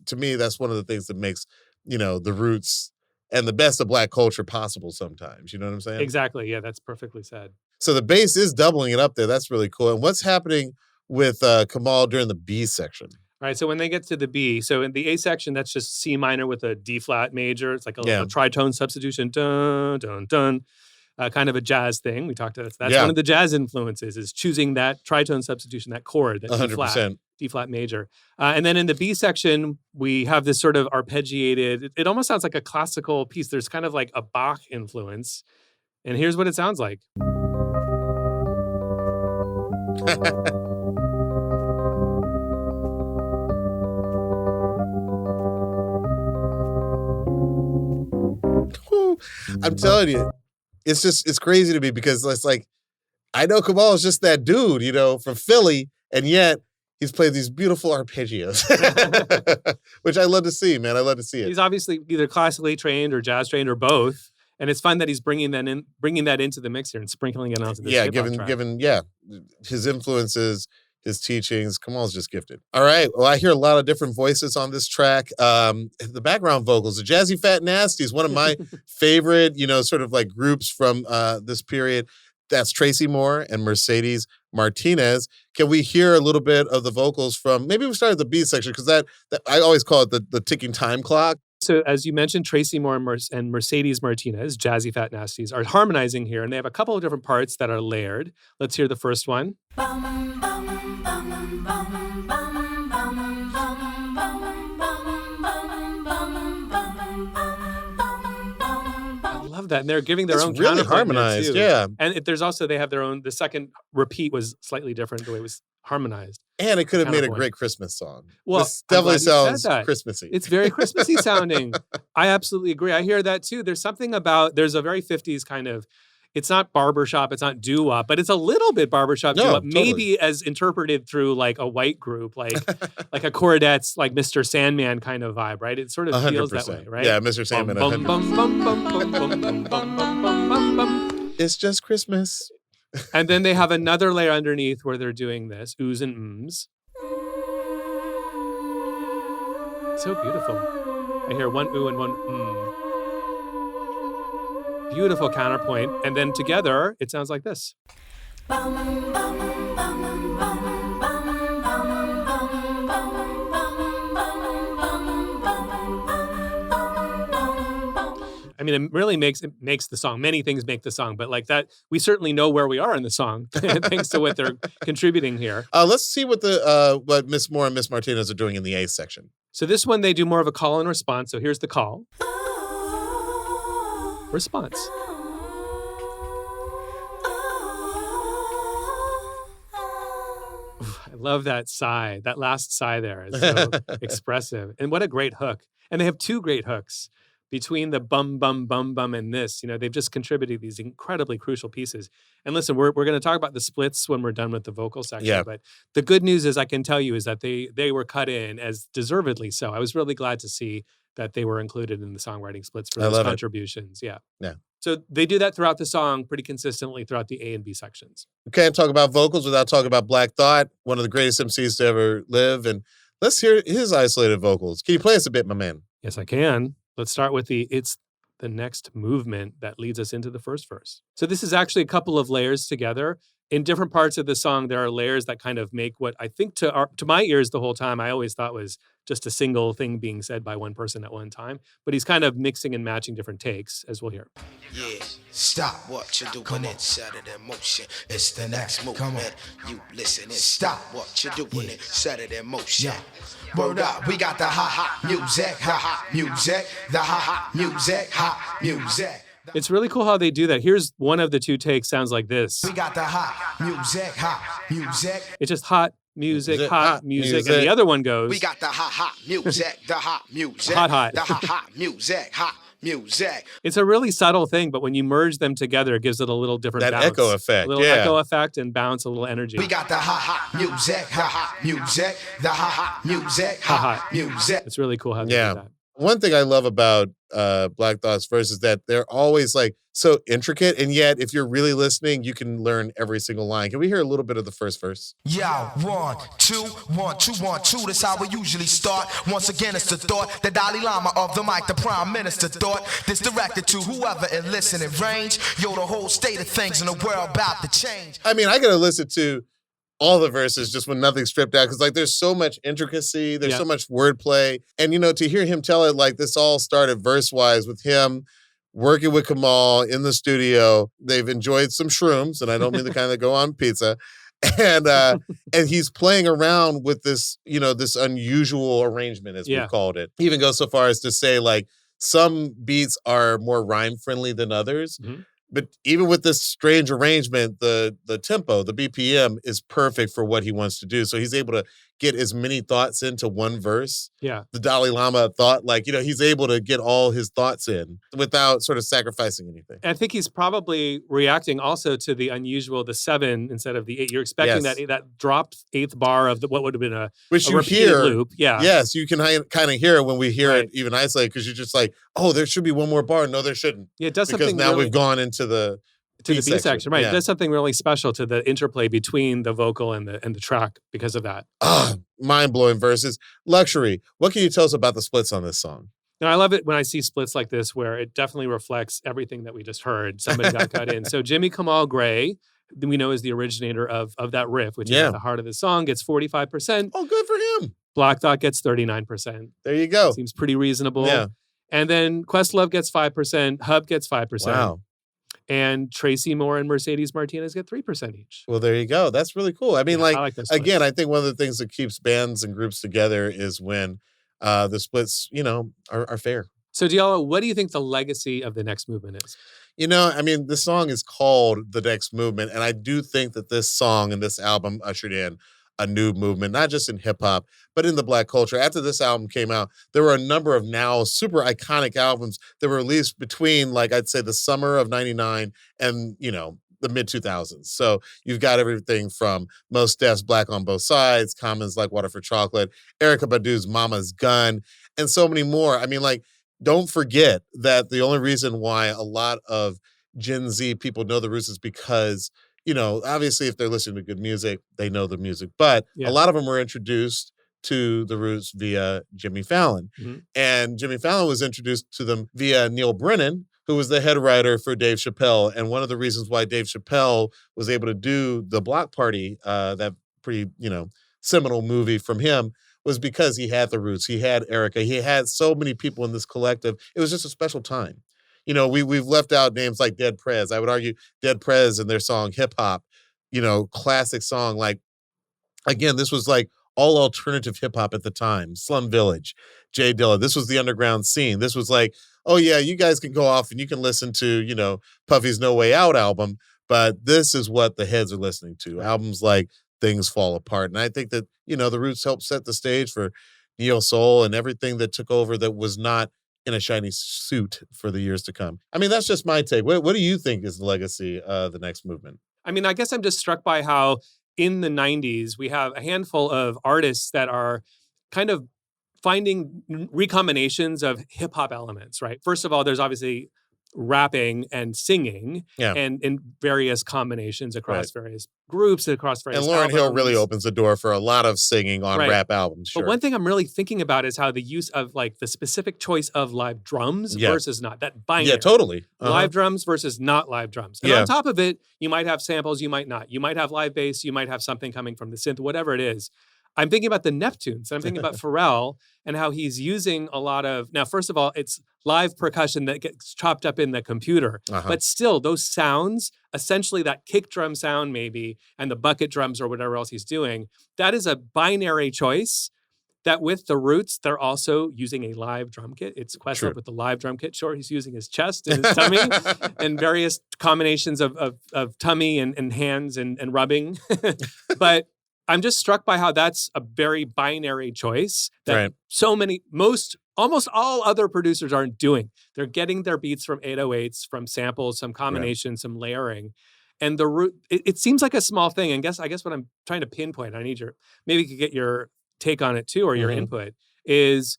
to me, that's one of the things that makes, the roots and the best of Black culture possible sometimes. You know what I'm saying? Exactly. Yeah, that's perfectly said. So the bass is doubling it up there. That's really cool. And what's happening with Kamal during the B section? All right, so when they get to the B, so in the A section, that's just C minor with a D flat major. It's like a tritone substitution, dun, dun, dun. Kind of a jazz thing. We talked about that. That's one of the jazz influences is choosing that tritone substitution, that chord, that 100%. D flat major. And then in the B section, we have this sort of arpeggiated, it almost sounds like a classical piece. There's kind of like a Bach influence. And here's what it sounds like. I'm telling you, it's crazy to me because it's like, I know Kamal is just that dude, from Philly, and yet he's played these beautiful arpeggios, which I love to see, man. I love to see it. He's obviously either classically trained or jazz trained or both. And it's fun that he's bringing that into the mix here and sprinkling it onto this hip-hop track. given his influences, his teachings. Kamal's just gifted. All right. Well, I hear a lot of different voices on this track. The background vocals, the Jazzy Fat Nasties, one of my favorite, sort of like groups from this period. That's Tracy Moore and Mercedes Martinez. Can we hear a little bit of the vocals from, maybe we start at the B section, because that I always call it the ticking time clock. So as you mentioned, Tracy Moore and Mercedes Martinez, Jazzy Fat Nasties, are harmonizing here, and they have a couple of different parts that are layered. Let's hear the first one. I love that. And they're giving their It's own really counterpoint in there, harmonized, too. yeah. And there's also, they have their own, the second repeat was slightly different the way it was harmonized. And it could have made a Counterpoint. great Christmas song. Well, This I'm definitely glad you said sounds that. Christmassy. It's very Christmassy sounding. I absolutely agree. I hear that too. There's something about, there's a very 50s kind of, it's not barbershop, it's not doo-wop, but it's a little bit barbershop No, doo-wop, totally. maybe as interpreted through like a white group, like like a Chordette's, like Mr. Sandman kind of vibe, right? It sort of feels that way, 100%. right? Yeah, Mr. Sandman, Bum, bum, 100%. bum, bum, bum, bum, bum, bum, bum, bum, bum. It's just Christmas. And then they have another layer underneath where they're doing this, oohs and ums. So beautiful. I hear one ooh and one Beautiful counterpoint. And then together, it sounds like this. I mean, it really makes the song. Many things make the song, but like that, we certainly know where we are in the song thanks to what they're contributing here. Let's see what Miss Moore and Miss Martinez are doing in the A section. So this one, they do more of a call and response. So here's the call. Response. I love that sigh. That last sigh there is so expressive. And what a great hook. And they have two great hooks between the bum, bum, bum, bum and this. You know, they've just contributed these incredibly crucial pieces. And listen, we're going to talk about the splits when we're done with the vocal section. Yeah. But the good news is I can tell you is that they were cut in as deservedly so. I was really glad to see that they were included in the songwriting splits for those contributions. Yeah. Yeah. So they do that throughout the song pretty consistently throughout the A and B sections. We can't talk about vocals without talking about Black Thought, one of the greatest MCs to ever live. And let's hear his isolated vocals. Can you play us a bit, my man? Yes, I can. Let's start with it's the next movement that leads us into the first verse. So this is actually a couple of layers together. In different parts of the song, there are layers that kind of make what I think to my ears the whole time, I always thought was just a single thing being said by one person at one time. But he's kind of mixing and matching different takes, as we'll hear. Yeah, stop what you're doing and set it in motion. It's the next movement. You listen and stop what you're doing and set it in motion. Word up, we got the hot music, hot music, the hot music, hot music. It's really cool how they do that. Here's one of the two takes sounds like this. We got the hot music. It's just hot music, hot music. And the other one goes. We got the hot music, the hot music. Hot. The hot music, hot music. It's a really subtle thing, but when you merge them together, it gives it a little different That bounce. echo effect, A little yeah. echo effect and bounce, a little energy. We got the hot music, the hot music, hot music. It's really cool how they do that. One thing I love about Black Thought's verse is that they're always like so intricate, and yet if you're really listening, you can learn every single line. Can we hear a little bit of the first verse? Yo, 1, 2, 1, 2, 1, 2. That's how we usually start. Once again, it's the thought, the Dalai Lama of the mic, the Prime Minister thought. This directed to whoever in listening range. Yo, the whole state of things in the world about to change. I mean, I gotta listen to all the verses just when nothing's stripped out, because like there's so much intricacy, there's so much wordplay, and you know, to hear him tell it like this all started verse wise with him working with Kamal in the studio. They've enjoyed some shrooms, and I don't mean the kind that go on pizza, and he's playing around with this, you know, this unusual arrangement, as we've called it. He even goes so far as to say like some beats are more rhyme friendly than others. Mm-hmm. But even with this strange arrangement, the tempo, the BPM is perfect for what he wants to do. So he's able to get as many thoughts into one verse. Yeah. The Dalai Lama thought, like, you know, he's able to get all his thoughts in without sort of sacrificing anything. I think he's probably reacting also to the unusual, the 7 instead of the 8. You're expecting that dropped 8th bar of what would have been a repeated loop. Yeah. Yes, you can kind of hear it when we hear it even isolated, because you're just like, oh, there should be one more bar. No, there shouldn't. Yeah, it does because something now really, we've gone into the B section, right? Yeah. It does something really special to the interplay between the vocal and the track because of that. Mind-blowing verses. Luxury. What can you tell us about the splits on this song? Now, I love it when I see splits like this where it definitely reflects everything that we just heard. Somebody got cut in. So Jimmy Kamal Gray, we know is the originator of that riff, which is at the heart of the song, gets 45%. Oh, good for him. Black Thought gets 39%. There you go. Seems pretty reasonable. Yeah. And then Questlove gets 5%. Hub gets 5%. Wow. And Tracy Moore and Mercedes Martinez get 3% each. Well, there you go. That's really cool. I mean, I like those splits. Again, I think one of the things that keeps bands and groups together is when the splits, you know, are fair. So Diallo, what do you think the legacy of the next movement is? You know, I mean, the song is called The Next Movement, and I do think that this song and this album ushered in a new movement, not just in hip hop, but in the Black culture. After this album came out, there were a number of now super iconic albums that were released between, like, I'd say the summer of 99 and, the mid 2000s. So you've got everything from Mos Def's Black on Both Sides, Common's Like Water for Chocolate, Erykah Badu's Mama's Gun, and so many more. I mean, like, don't forget that the only reason why a lot of Gen Z people know the Roots is because, obviously if they're listening to good music, they know the music. But Yeah. a lot of them were introduced to the Roots via Jimmy Fallon. Mhm. And Jimmy Fallon was introduced to them via Neil Brennan, who was the head writer for Dave Chappelle. And one of the reasons why Dave Chappelle was able to do the Block Party, that pretty, seminal movie from him, was because he had the Roots. He had Erykah. He had so many people in this collective. It was just a special time. We've left out names like Dead Prez. I would argue Dead Prez and their song Hip Hop, classic song. Like, again, this was like all alternative hip hop at the time. Slum Village, Jay Dilla. This was the underground scene. This was like, oh yeah, you guys can go off and you can listen to, Puffy's No Way Out album, but this is what the heads are listening to. Albums like Things Fall Apart. And I think that, the Roots helped set the stage for neo soul and everything that took over that was not in a shiny suit for the years to come. I mean, that's just my take. What do you think is the legacy of the next movement? I mean, I guess I'm just struck by how in the 90s, we have a handful of artists that are kind of finding recombinations of hip hop elements, right? First of all, there's obviously rapping and singing and in various combinations across various groups, across various And Lauryn Hill really albums. opens the door for a lot of singing on rap albums. Sure. But one thing I'm really thinking about is how the use of like the specific choice of live drums versus not, that binary. Yeah, totally. Live drums versus not live drums. And on top of it, you might have samples, you might not. You might have live bass, you might have something coming from the synth, whatever it is. I'm thinking about the Neptunes. I'm thinking about Pharrell and how he's using a lot of, now, first of all, it's live percussion that gets chopped up in the computer. But still, those sounds, essentially that kick drum sound maybe, and the bucket drums or whatever else he's doing, that is a binary choice that with the Roots, they're also using a live drum kit. It's Questlove with the live drum kit. Sure, he's using his chest and his tummy and various combinations of tummy and hands and rubbing. But I'm just struck by how that's a very binary choice that almost all other producers aren't doing. They're getting their beats from 808s, from samples, some combinations, some layering. And it seems like a small thing. And I guess what I'm trying to pinpoint, maybe you could get your take on it too, or your input, is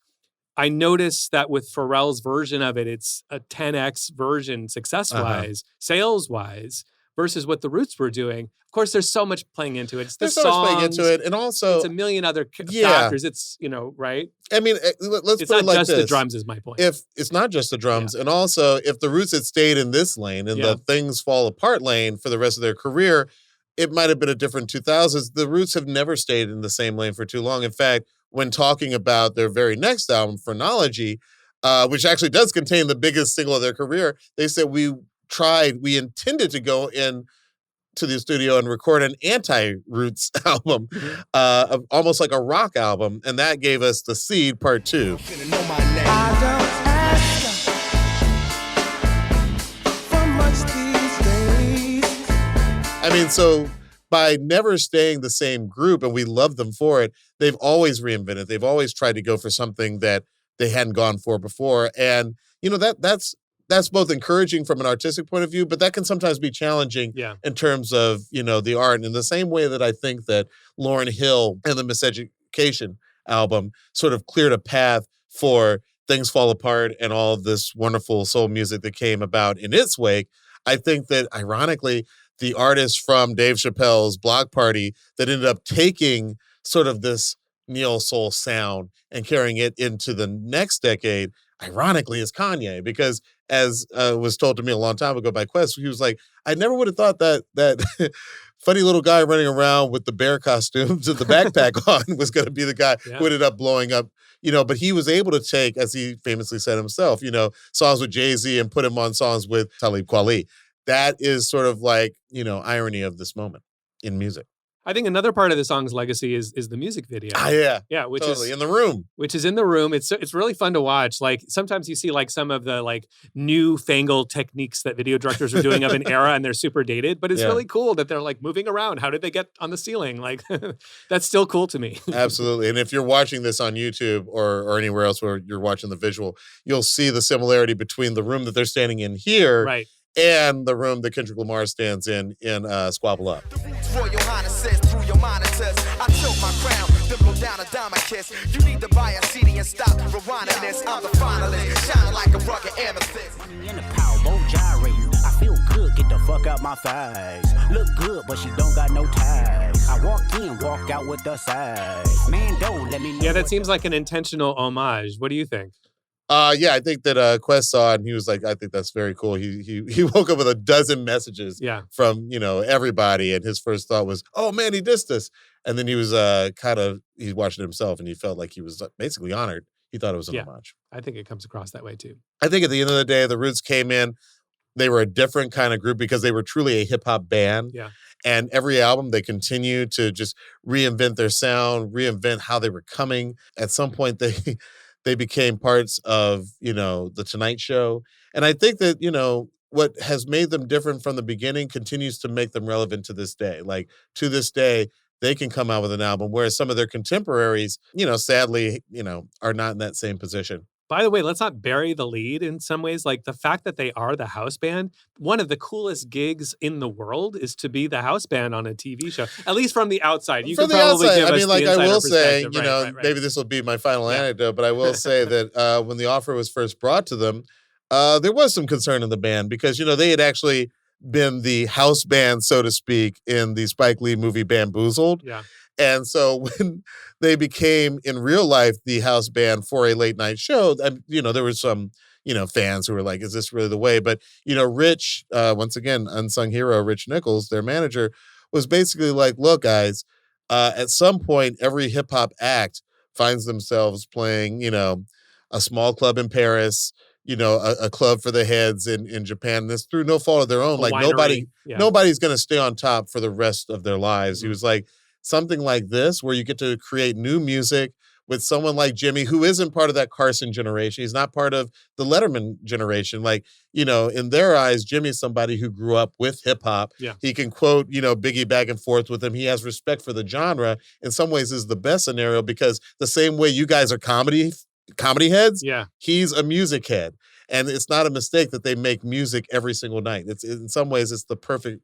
I noticed that with Pharrell's version of it, it's a 10x version success-wise, sales-wise, versus what the Roots were doing. Of course, there's so much playing into it. It's the There's so much playing songs, into it. And also, it's a million other factors. It's, right? I mean, let's It's put not it like just this. the drums is my point. If it's not just the drums, and also if the Roots had stayed in this lane, in the Things Fall Apart lane for the rest of their career, it might have been a different 2000s. The Roots have never stayed in the same lane for too long. In fact, when talking about their very next album, Phrenology, which actually does contain the biggest single of their career, they said we intended to go in to the studio and record an anti-Roots album, almost like a rock album, and that gave us The Seed Part 2. I mean, so by never staying the same group, and we love them for it, they've always reinvented. They've always tried to go for something that they hadn't gone for before. And, that's both encouraging from an artistic point of view, but that can sometimes be challenging in terms of, the art. And in the same way that I think that Lauryn Hill and the Miseducation album sort of cleared a path for Things Fall Apart and all of this wonderful soul music that came about in its wake, I think that, ironically, the artists from Dave Chappelle's Block Party that ended up taking sort of this neo soul sound and carrying it into the next decade, ironically, is Kanye. Because as was told to me a long time ago by Quest, he was like, I never would have thought that funny little guy running around with the bear costumes and the backpack on was going to be the guy who ended up blowing up. But he was able to take, as he famously said himself, songs with Jay-Z and put him on songs with Talib Kweli. That is sort of like, irony of this moment in music. I think another part of the song's legacy is the music video. Yeah, which totally. is in the room. Which is in the room. It's really fun to watch. Like sometimes you see like some of the like newfangled techniques that video directors are doing of an era, and they're super dated. But it's really cool that they're like moving around. How did they get on the ceiling? Like that's still cool to me. Absolutely. And if you're watching this on YouTube or anywhere else where you're watching the visual, you'll see the similarity between the room that they're standing in here, right, and the room that Kendrick Lamar stands in Squabble Up. Royal Highnesses through your monitors. I tilt my crown, dimple down a diamond kiss. You need to buy a CD and stop rewinding this. I'm the finalist, shining like a rugged amethyst. In the power boat gyrating, I feel good. Get the fuck out my face. Look good, but she don't got no ties. I walk in, walk out with the size. Man, don't let me know. Yeah, that seems like an intentional homage. What do you think? Yeah, I think that Quest saw it and he was like, I think that's very cool. He woke up with a dozen messages from, everybody. And his first thought was, oh man, he dissed us. And then he was he watched it himself and he felt like he was basically honored. He thought it was an homage. I think it comes across that way too. I think at the end of the day, the Roots came in. They were a different kind of group because they were truly a hip hop band. Yeah. And every album, they continued to just reinvent their sound, reinvent how they were coming. At some point, they became parts of, The Tonight Show. And I think that, what has made them different from the beginning continues to make them relevant to this day. Like, to this day, they can come out with an album, whereas some of their contemporaries, sadly, are not in that same position. By the way, let's not bury the lead in some ways. Like the fact that they are the house band, one of the coolest gigs in the world is to be the house band on a TV show, at least from the outside. You from can the probably outside, give us the I will say, right. maybe this will be my final anecdote, but I will say that when the offer was first brought to them, there was some concern in the band because, they had actually been the house band, so to speak, in the Spike Lee movie Bamboozled. Yeah. And so when they became, in real life, the house band for a late night show, there were some, fans who were like, is this really the way? But, Rich, once again, unsung hero, Rich Nichols, their manager, was basically like, look, guys, at some point, every hip hop act finds themselves playing, a small club in Paris, a club for the heads in Japan. This through no fault of their own. Like nobody's going to stay on top for the rest of their lives. Mm-hmm. He was like, something like this, where you get to create new music with someone like Jimmy, who isn't part of that Carson generation. He's not part of the Letterman generation. Like, in their eyes, Jimmy's somebody who grew up with hip hop. Yeah. He can quote, Biggie back and forth with him. He has respect for the genre. In some ways, is the best scenario because the same way you guys are comedy heads, he's a music head. And it's not a mistake that they make music every single night. It's in some ways, it's the perfect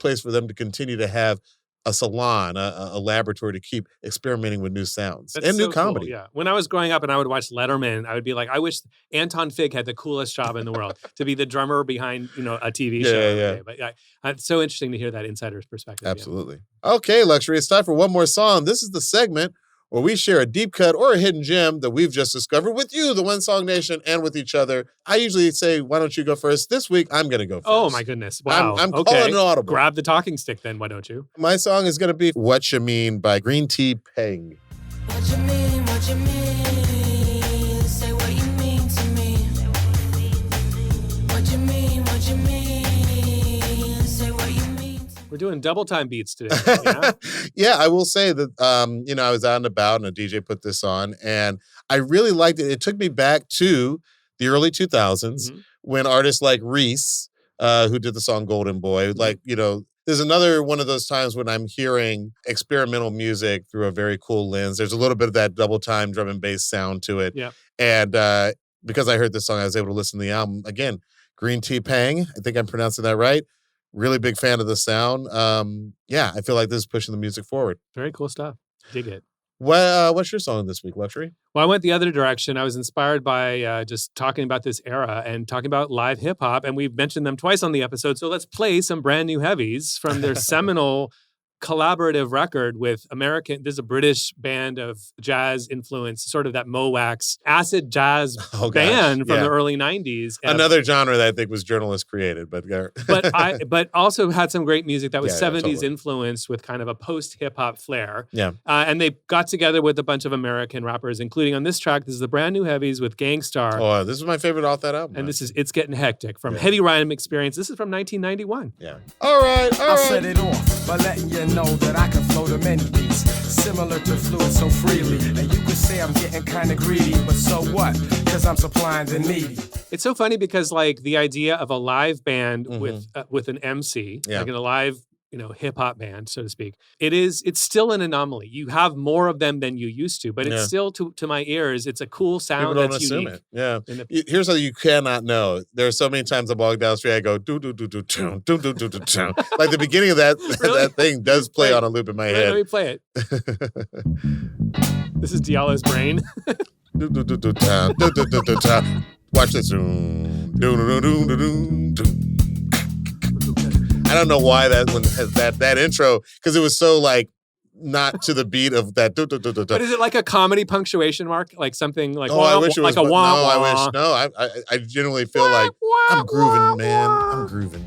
place for them to continue to have a salon, a laboratory to keep experimenting with new sounds and new comedy. Cool, yeah. When I was growing up and I would watch Letterman, I would be like, I wish Anton Fig had the coolest job in the world to be the drummer behind, a TV show. Yeah. But it's so interesting to hear that insider's perspective. Absolutely. Yeah. Okay, Luxury, it's time for one more song. This is the segment where we share a deep cut or a hidden gem that we've just discovered with you, the One Song Nation, and with each other. I usually say, why don't you go first? This week, I'm going to go first. Oh, my goodness. Wow. I'm calling an audible. Grab the talking stick then, why don't you? My song is going to be What You Mean by Green Tea Peng. What you mean, say what you mean to me. What you mean, say what you mean. We're doing double time beats today. Yeah, I will say that, I was out and about and a DJ put this on and I really liked it. It took me back to the early 2000s when artists like Reese, who did the song Golden Boy, there's another one of those times when I'm hearing experimental music through a very cool lens. There's a little bit of that double time drum and bass sound to it. Yeah. And because I heard this song, I was able to listen to the album. Again, Green Tea Peng, I think I'm pronouncing that right. Really big fan of the sound. I feel like this is pushing the music forward. Very cool stuff. Dig it. What's your song this week, Luxury? Well, I went the other direction. I was inspired by just talking about this era and talking about live hip hop. And we've mentioned them twice on the episode. So let's play some brand new heavies from their seminal collaborative record with this is a British band of jazz influence, sort of that Mo-Wax acid jazz band from the early 90s. Another genre that I think was journalist created, but also had some great music that was 70s totally influenced with kind of a post-hip-hop flair. Yeah. And they got together with a bunch of American rappers, including on this track, this is the brand new heavies with Gangstar. Oh, this is my favorite off that album. And this is It's Getting Hectic from Heavy Rhyme Experience. This is from 1991. Yeah. All right. I set it off by letting you know that I can flow to many beats, similar to fluid so freely. And you could say I'm getting kind of greedy, but so what? Because I'm supplying the needy. It's so funny because like the idea of a live band with an MC, like in a live, hip hop band, so to speak, it's still an anomaly. You have more of them than you used to, but it's still to my ears, it's a cool sound. People don't that's assume unique. it. Yeah. Here's how you cannot know. There are so many times I'm walking down the street, I go do do do do do do do do do. Like the beginning of that that thing does play on a loop in my head. Let me play it. This is Diallo's brain. Do do do do do do do do do. Watch this. Do do do do do do. I don't know why that one has that intro, because it was so like not to the beat of that. But is it like a comedy punctuation mark, like something like? Oh, I wish it was like a wah. No, I wish no. I genuinely feel like I'm grooving, man. I'm grooving.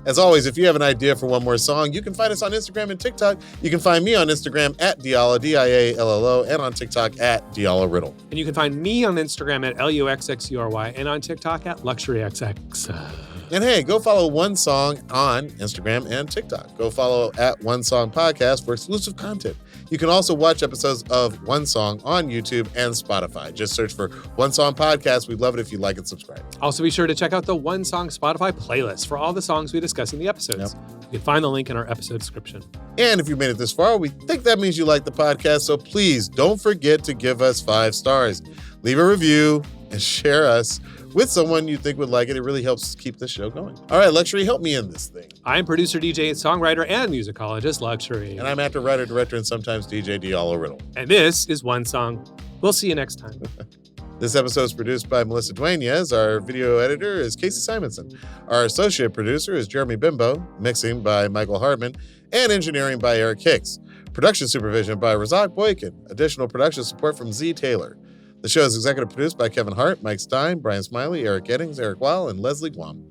As always, if you have an idea for one more song, you can find us on Instagram and TikTok. You can find me on Instagram at Diallo, Diallo, and on TikTok at Diallo Riddle. And you can find me on Instagram at LUXXURY and on TikTok at LuxuryXX. And hey, go follow One Song on Instagram and TikTok. Go follow at One Song Podcast for exclusive content. You can also watch episodes of One Song on YouTube and Spotify. Just search for One Song Podcast. We'd love it if you like and subscribe. Also, be sure to check out the One Song Spotify playlist for all the songs we discuss in the episodes. You can find the link in our episode description. And if you made it this far, we think that means you like the podcast. So please don't forget to give us 5 stars. Leave a review and share us with someone you think would like it. It really helps keep this show going. All right, Luxury, help me in this thing. I'm producer, DJ, songwriter, and musicologist Luxury. And I'm actor, writer, director, and sometimes DJ Diallo Riddle. And this is One Song. We'll see you next time. This episode is produced by Melissa Dueñez. Our video editor is Casey Simonson. Our associate producer is Jeremy Bimbo. Mixing by Michael Hartman. And engineering by Eric Hicks. Production supervision by Razak Boykin. Additional production support from Z Taylor. The show is executive produced by Kevin Hart, Mike Stein, Brian Smiley, Eric Eddings, Eric Weil, and Leslie Guam.